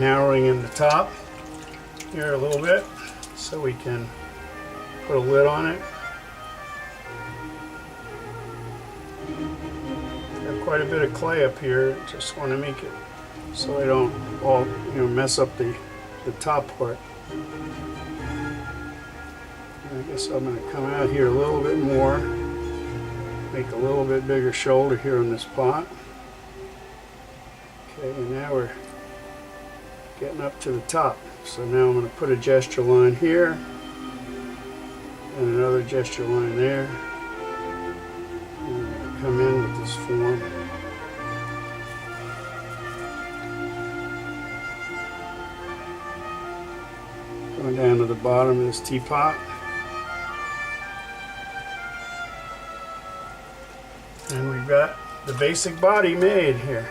narrowing in the top here a little bit so we can put a lid on it. Got quite a bit of clay up here. Just want to make it so I don't all mess up the top part. I guess I'm going to come out here a little bit more, make a little bit bigger shoulder here on this pot. Okay, and now we're getting up to the top. So now I'm going to put a gesture line here and another gesture line there. And I'm going to come in with this form. Going down to the bottom of this teapot. And we've got the basic body made here.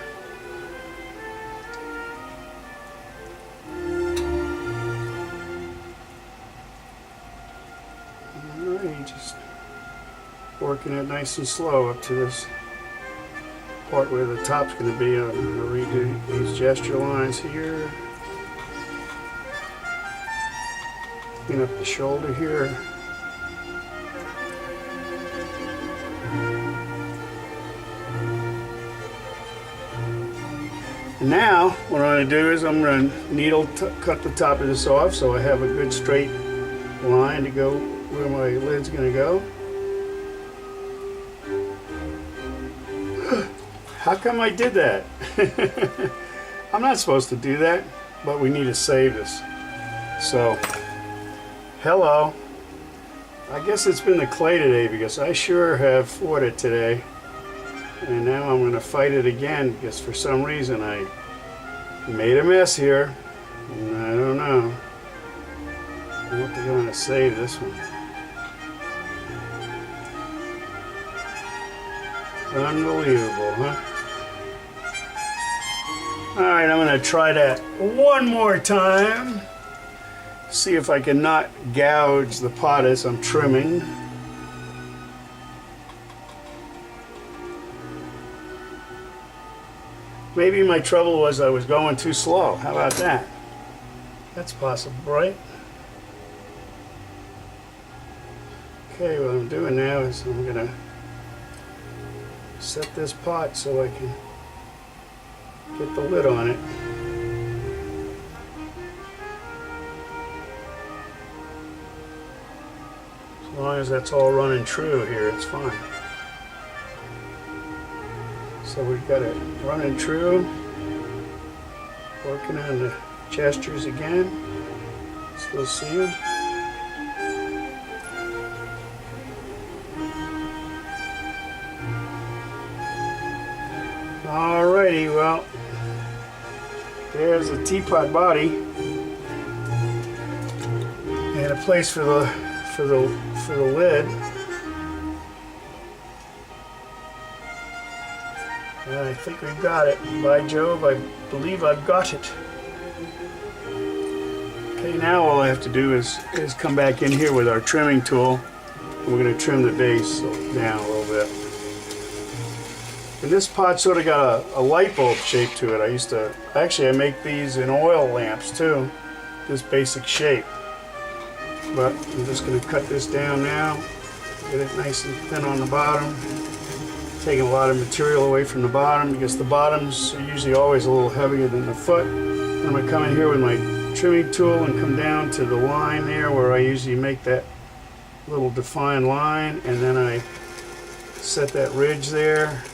Alright, just working it nice and slow up to this part where the top's going to be. I'm going to redo these gesture lines here. Clean up the shoulder here. And now what I'm going to do is I'm going to needle cut the top of this off so I have a good straight line to go where my lid's going to go. How come I did that? I'm not supposed to do that, but we need to save this. So, hello. I guess it's been the clay today because I sure have fought it today. And now I'm going to fight it again because for some reason I made a mess here. And I don't know. I don't think I'm going to save this one. Unbelievable, huh? Alright, I'm going to try that one more time. See if I can not gouge the pot as I'm trimming. Maybe my trouble was I was going too slow. How about that? That's possible, right? Okay, what I'm doing now is I'm going to set this pot so I can get the lid on it. As long as that's all running true here, it's fine. So we've got it running true. Working on the gestures again. Still see them. Alrighty, well, there's the teapot body and a place for the lid. And I think we've got it. By Jove, I believe I've got it. Okay, now all I have to do is come back in here with our trimming tool. And we're going to trim the base down a little bit. And this pot sort of got a light bulb shape to it. I make these in oil lamps too, this basic shape. But I'm just going to cut this down now, get it nice and thin on the bottom. Taking a lot of material away from the bottom because the bottoms are usually always a little heavier than the foot. And I'm going to come in here with my trimming tool and come down to the line there where I usually make that little defined line, and then I set that ridge there.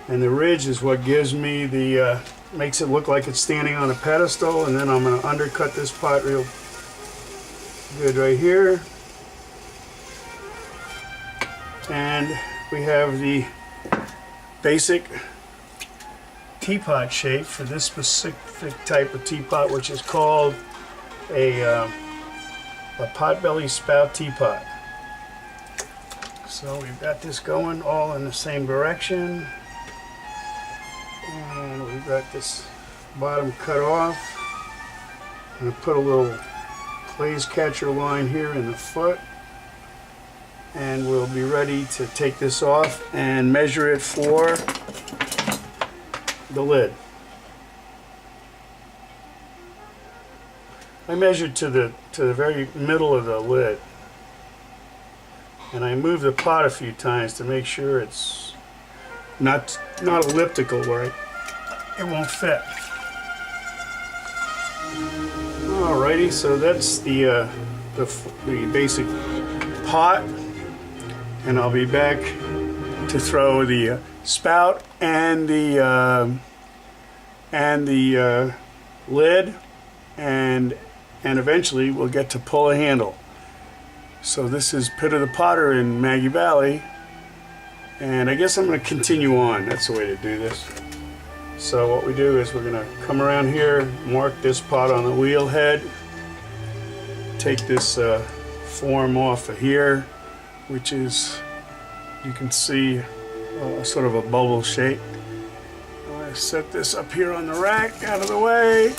And the ridge is what gives me makes it look like it's standing on a pedestal, and then I'm going to undercut this pot real good right here. And we have the basic teapot shape for this specific type of teapot, which is called a potbelly spout teapot. So we've got this going all in the same direction. And we've got this bottom cut off. I'm going to put a little glaze catcher line here in the foot. And we'll be ready to take this off and measure it for the lid. I measured to the very middle of the lid, and I moved the pot a few times to make sure it's not elliptical where it won't fit. Alrighty, so that's the basic pot, and I'll be back to throw the spout and the lid, and eventually we'll get to pull a handle. So this is Pit of the Potter in Maggie Valley, and I guess I'm going to continue on. That's the way to do this. So what we do is we're going to come around here, mark this pot on the wheel head, take this form off of here, which is, you can see, sort of a bubble shape. I'm going to set this up here on the rack, out of the way.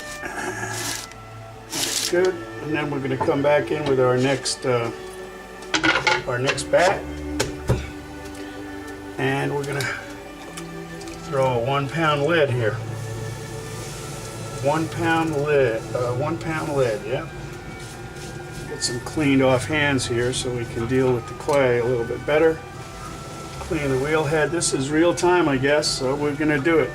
Good. And then we're going to come back in with our next bat, and we're going to throw a 1 pound lid here. 1 pound lid, 1 pound lid, yeah. Get some cleaned off hands here so we can deal with the clay a little bit better. Clean the wheel head. This is real time, I guess, so we're gonna do it.